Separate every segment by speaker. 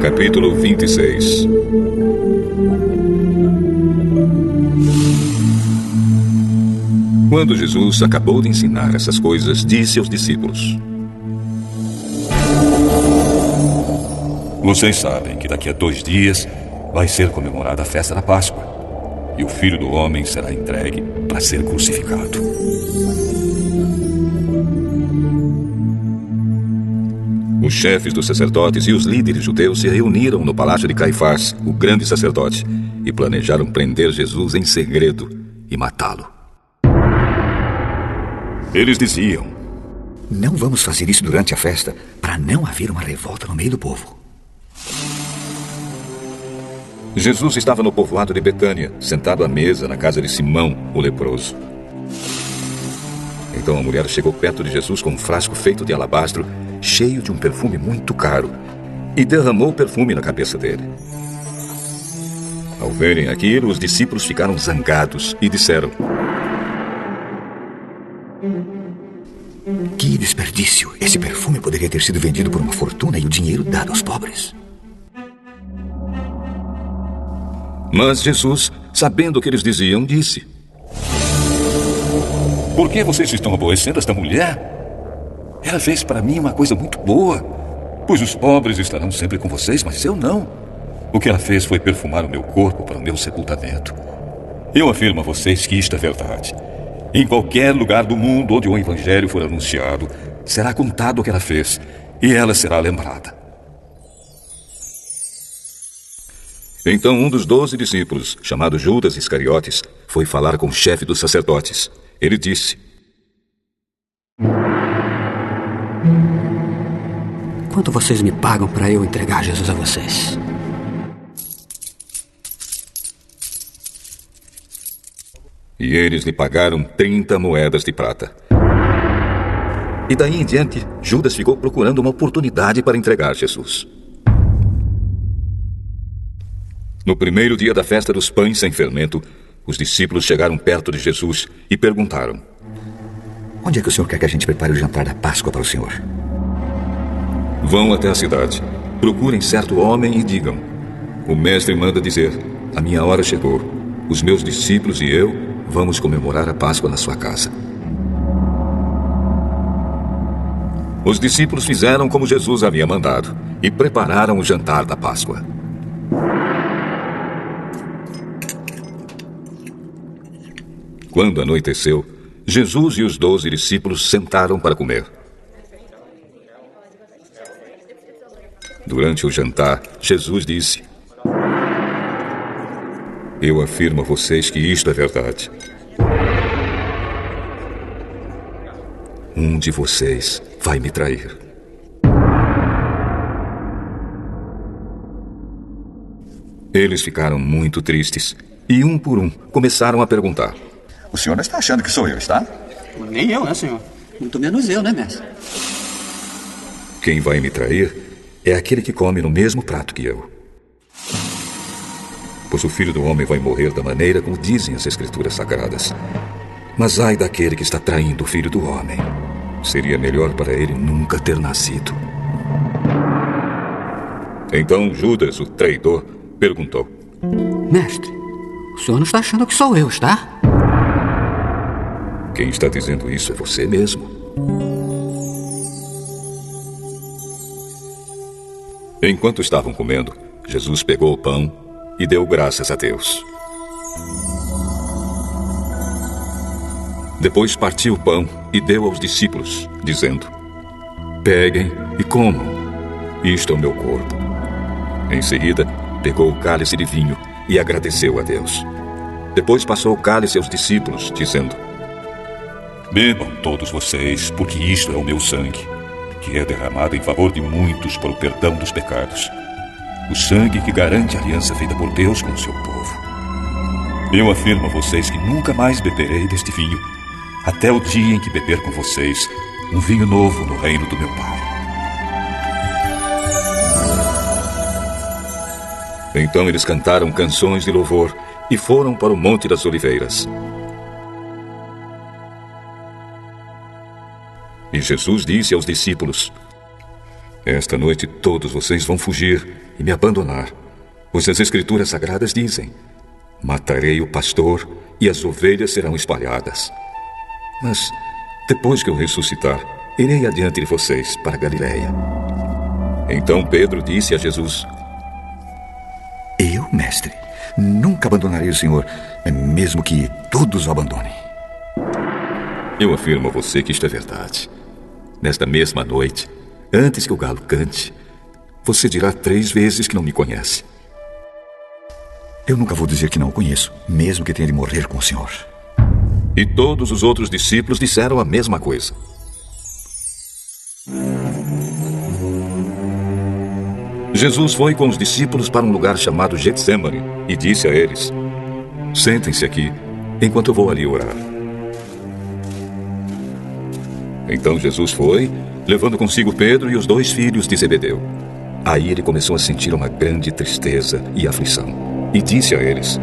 Speaker 1: Capítulo 26. Quando Jesus acabou de ensinar essas coisas, disse aos discípulos:
Speaker 2: Vocês sabem que daqui a 2 dias vai ser comemorada a festa da Páscoa, e o Filho do Homem será entregue para ser crucificado.
Speaker 1: Os chefes dos sacerdotes e os líderes judeus se reuniram no palácio de Caifás, o grande sacerdote, e planejaram prender Jesus em segredo e matá-lo. Eles diziam:
Speaker 3: Não vamos fazer isso durante a festa, para não haver uma revolta no meio do povo.
Speaker 1: Jesus estava no povoado de Betânia, sentado à mesa na casa de Simão, o leproso. Então a mulher chegou perto de Jesus com um frasco feito de alabastro, cheio de um perfume muito caro, e derramou o perfume na cabeça dele. Ao verem aquilo, os discípulos ficaram zangados e disseram:
Speaker 3: Que desperdício! Esse perfume poderia ter sido vendido por uma fortuna e o dinheiro dado aos pobres.
Speaker 1: Mas Jesus, sabendo o que eles diziam, disse:
Speaker 2: Por que vocês estão aborrecendo esta mulher? Ela fez para mim uma coisa muito boa, pois os pobres estarão sempre com vocês, mas eu não. O que ela fez foi perfumar o meu corpo para o meu sepultamento. Eu afirmo a vocês que isto é verdade. Em qualquer lugar do mundo onde o Evangelho for anunciado, será contado o que ela fez, e ela será lembrada.
Speaker 1: Então um dos 12 discípulos, chamado Judas Iscariotes, foi falar com o chefe dos sacerdotes. Ele disse:
Speaker 3: Quanto vocês me pagam para eu entregar Jesus a vocês?
Speaker 1: E eles lhe pagaram 30 moedas de prata. E daí em diante, Judas ficou procurando uma oportunidade para entregar Jesus. No primeiro dia da festa dos pães sem fermento, os discípulos chegaram perto de Jesus e perguntaram:
Speaker 3: Onde é que o senhor quer que a gente prepare o jantar da Páscoa para o senhor?
Speaker 1: Vão até a cidade, procurem certo homem e digam: O mestre manda dizer, a minha hora chegou. Os meus discípulos e eu vamos comemorar a Páscoa na sua casa. Os discípulos fizeram como Jesus havia mandado e prepararam o jantar da Páscoa. Quando anoiteceu, Jesus e os 12 discípulos sentaram para comer. Durante o jantar, Jesus disse: Eu afirmo a vocês que isto é verdade. Um de vocês vai me trair. Eles ficaram muito tristes e, um por um, começaram a perguntar:
Speaker 4: O senhor não está achando que sou eu, está?
Speaker 5: Nem eu, né, senhor? Muito menos eu, né, mestre?
Speaker 1: Quem vai me trair é aquele que come no mesmo prato que eu. Pois o Filho do Homem vai morrer da maneira como dizem as Escrituras Sagradas. Mas ai daquele que está traindo o Filho do Homem. Seria melhor para ele nunca ter nascido. Então Judas, o traidor, perguntou:
Speaker 5: Mestre, o senhor não está achando que sou eu, está?
Speaker 1: Quem está dizendo isso é você mesmo. Enquanto estavam comendo, Jesus pegou o pão e deu graças a Deus. Depois partiu o pão e deu aos discípulos, dizendo: Peguem e comam. Isto é o meu corpo. Em seguida, pegou o cálice de vinho e agradeceu a Deus. Depois passou o cálice aos discípulos, dizendo:
Speaker 2: Bebam todos vocês, porque isto é o meu sangue, que é derramado em favor de muitos para o perdão dos pecados. O sangue que garante a aliança feita por Deus com o seu povo. Eu afirmo a vocês que nunca mais beberei deste vinho, até o dia em que beber com vocês um vinho novo no reino do meu Pai.
Speaker 1: Então eles cantaram canções de louvor e foram para o Monte das Oliveiras. E Jesus disse aos discípulos: Esta noite todos vocês vão fugir e me abandonar, pois as Escrituras Sagradas dizem: matarei o pastor e as ovelhas serão espalhadas. Mas, depois que eu ressuscitar, irei adiante de vocês para Galiléia. Então Pedro disse a Jesus:
Speaker 3: Eu, mestre, nunca abandonarei o Senhor, mesmo que todos o abandonem.
Speaker 1: Eu afirmo a você que isto é verdade. Nesta mesma noite, antes que o galo cante, você dirá 3 vezes que não me conhece.
Speaker 3: Eu nunca vou dizer que não o conheço, mesmo que tenha de morrer com o Senhor.
Speaker 1: E todos os outros discípulos disseram a mesma coisa. Jesus foi com os discípulos para um lugar chamado Getsêmani e disse a eles: sentem-se aqui, enquanto eu vou ali orar. Então Jesus foi, levando consigo Pedro e os 2 filhos de Zebedeu. Aí ele começou a sentir uma grande tristeza e aflição, e disse a eles: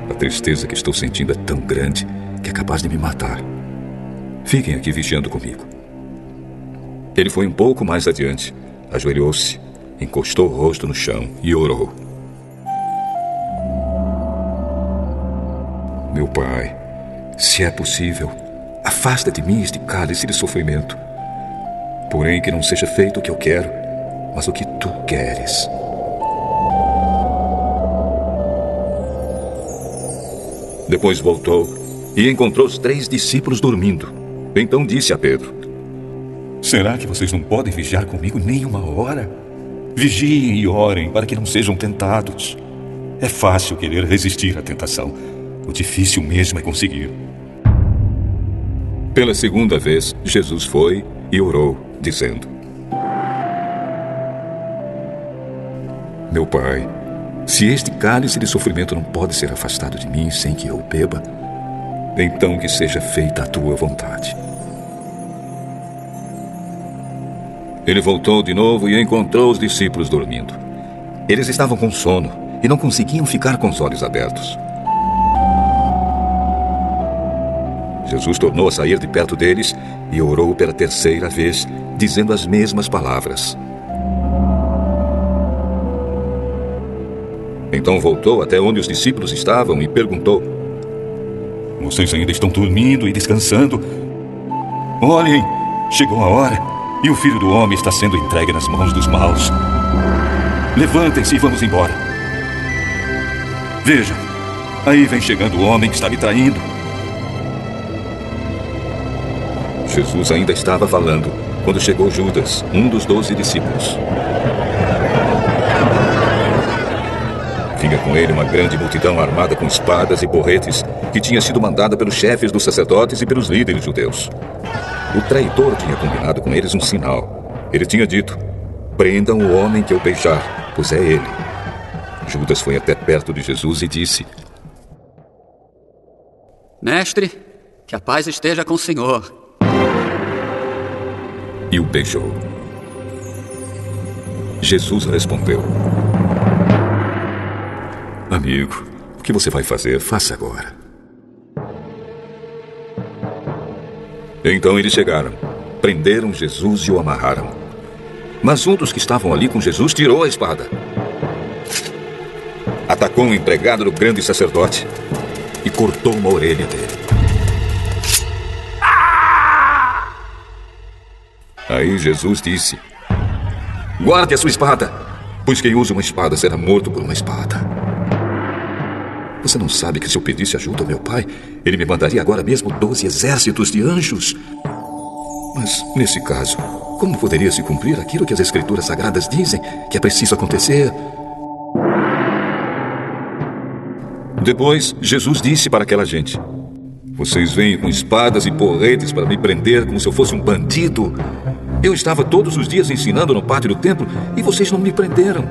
Speaker 1: a tristeza que estou sentindo é tão grande que é capaz de me matar. Fiquem aqui vigiando comigo. Ele foi um pouco mais adiante, ajoelhou-se, encostou o rosto no chão e orou: meu Pai, se é possível, afasta de mim este cálice de sofrimento. Porém, que não seja feito o que eu quero, mas o que tu queres. Depois voltou e encontrou os 3 discípulos dormindo. Então disse a Pedro:
Speaker 2: será que vocês não podem vigiar comigo nem uma hora? Vigiem e orem para que não sejam tentados. É fácil querer resistir à tentação. O difícil mesmo é conseguir.
Speaker 1: Pela segunda vez, Jesus foi e orou, dizendo: meu Pai, se este cálice de sofrimento não pode ser afastado de mim sem que eu o beba, então que seja feita a tua vontade. Ele voltou de novo e encontrou os discípulos dormindo. Eles estavam com sono e não conseguiam ficar com os olhos abertos. Jesus tornou a sair de perto deles e orou pela 3ª vez, dizendo as mesmas palavras. Então voltou até onde os discípulos estavam e perguntou:
Speaker 2: vocês ainda estão dormindo e descansando? Olhem, chegou a hora e o Filho do Homem está sendo entregue nas mãos dos maus. Levantem-se e vamos embora. Vejam, aí vem chegando o homem que está me traindo.
Speaker 1: Jesus ainda estava falando quando chegou Judas, um dos 12 discípulos. Vinha com ele uma grande multidão armada com espadas e porretes, que tinha sido mandada pelos chefes dos sacerdotes e pelos líderes judeus. O traidor tinha combinado com eles um sinal. Ele tinha dito: prendam o homem que eu beijar, pois é ele. Judas foi até perto de Jesus e disse:
Speaker 5: mestre, que a paz esteja com o Senhor.
Speaker 1: E o beijou. Jesus respondeu: amigo, o que você vai fazer, faça agora. Então eles chegaram, prenderam Jesus e o amarraram. Mas um dos que estavam ali com Jesus tirou a espada. Atacou um empregado do grande sacerdote e cortou uma orelha dele. Aí Jesus disse: guarde a sua espada, pois quem usa uma espada será morto por uma espada. Você não sabe que se eu pedisse ajuda ao meu Pai, ele me mandaria agora mesmo 12 exércitos de anjos? Mas, nesse caso, como poderia se cumprir aquilo que as Escrituras Sagradas dizem que é preciso acontecer? Depois, Jesus disse para aquela gente: vocês vêm com espadas e porretes para me prender como se eu fosse um bandido. Eu estava todos os dias ensinando no pátio do templo e vocês não me prenderam.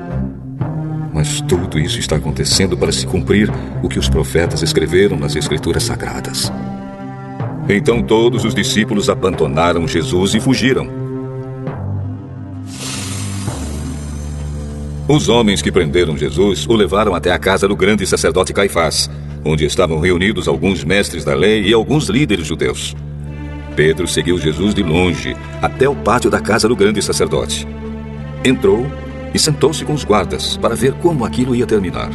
Speaker 1: Mas tudo isso está acontecendo para se cumprir o que os profetas escreveram nas Escrituras Sagradas. Então todos os discípulos abandonaram Jesus e fugiram. Os homens que prenderam Jesus o levaram até a casa do grande sacerdote Caifás, onde estavam reunidos alguns mestres da lei e alguns líderes judeus. Pedro seguiu Jesus de longe até o pátio da casa do grande sacerdote. Entrou e sentou-se com os guardas para ver como aquilo ia terminar.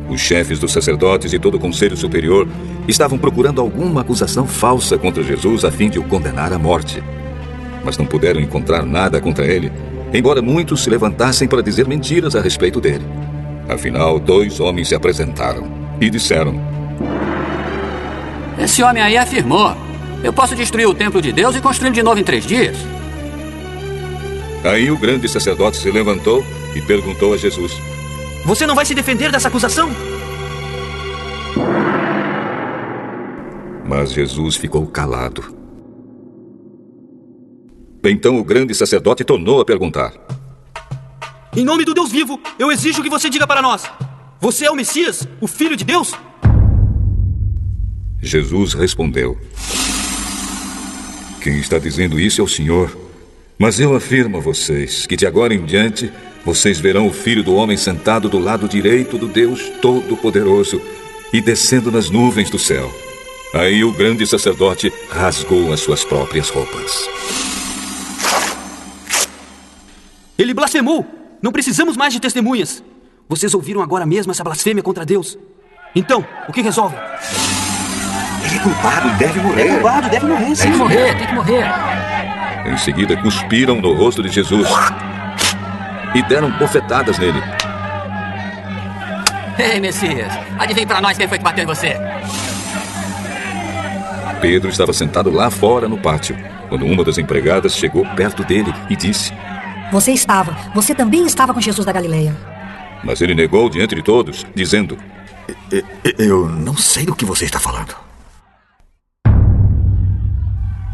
Speaker 1: Os chefes dos sacerdotes e todo o conselho superior estavam procurando alguma acusação falsa contra Jesus a fim de o condenar à morte. Mas não puderam encontrar nada contra ele, embora muitos se levantassem para dizer mentiras a respeito dele. Afinal, 2 homens se apresentaram e disseram:
Speaker 5: Esse homem aí afirmou: eu posso destruir o templo de Deus e construí-lo de novo em 3 dias.
Speaker 1: Aí o grande sacerdote se levantou e perguntou a Jesus:
Speaker 6: Você não vai se defender dessa acusação?
Speaker 1: Mas Jesus ficou calado. Então o grande sacerdote tornou a perguntar:
Speaker 6: Em nome do Deus vivo, eu exijo que você diga para nós: você é o Messias, o Filho de Deus?
Speaker 1: Jesus respondeu: Quem está dizendo isso é o Senhor. Mas eu afirmo a vocês que de agora em diante vocês verão o Filho do Homem sentado do lado direito do Deus Todo-Poderoso e descendo nas nuvens do céu. Aí o grande sacerdote rasgou as suas próprias roupas.
Speaker 6: Ele blasfemou! Não precisamos mais de testemunhas. Vocês ouviram agora mesmo essa blasfêmia contra Deus. Então, o que resolvem?
Speaker 3: Ele é culpado e deve morrer.
Speaker 6: É culpado, deve morrer, sim.
Speaker 5: Tem que morrer, tem que morrer.
Speaker 1: Em seguida, cuspiram no rosto de Jesus e deram bofetadas nele.
Speaker 5: Ei, Messias, adivinhe pra nós quem foi que bateu em você.
Speaker 1: Pedro estava sentado lá fora no pátio, quando uma das empregadas chegou perto dele e disse:
Speaker 7: Você também estava com Jesus da Galileia.
Speaker 1: Mas ele negou diante de todos, dizendo:
Speaker 3: Eu não sei do que você está falando.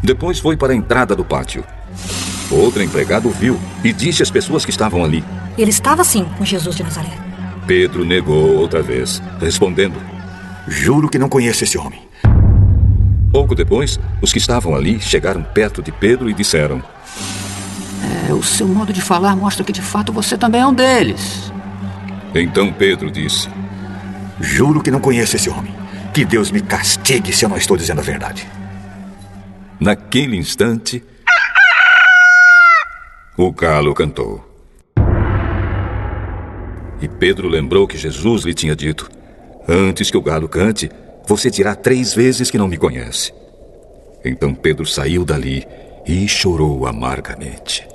Speaker 1: Depois foi para a entrada do pátio. Outra empregada o viu e disse às pessoas que estavam ali:
Speaker 7: Ele estava sim com Jesus de Nazaré.
Speaker 1: Pedro negou outra vez, respondendo:
Speaker 3: Juro que não conheço esse homem.
Speaker 1: Pouco depois, os que estavam ali chegaram perto de Pedro e disseram:
Speaker 5: O seu modo de falar mostra que de fato você também é um deles.
Speaker 1: Então Pedro disse:
Speaker 3: Juro que não conheço esse homem. Que Deus me castigue se eu não estou dizendo a verdade.
Speaker 1: Naquele instante, o galo cantou. E Pedro lembrou que Jesus lhe tinha dito: Antes que o galo cante, você dirá 3 vezes que não me conhece. Então Pedro saiu dali e chorou amargamente.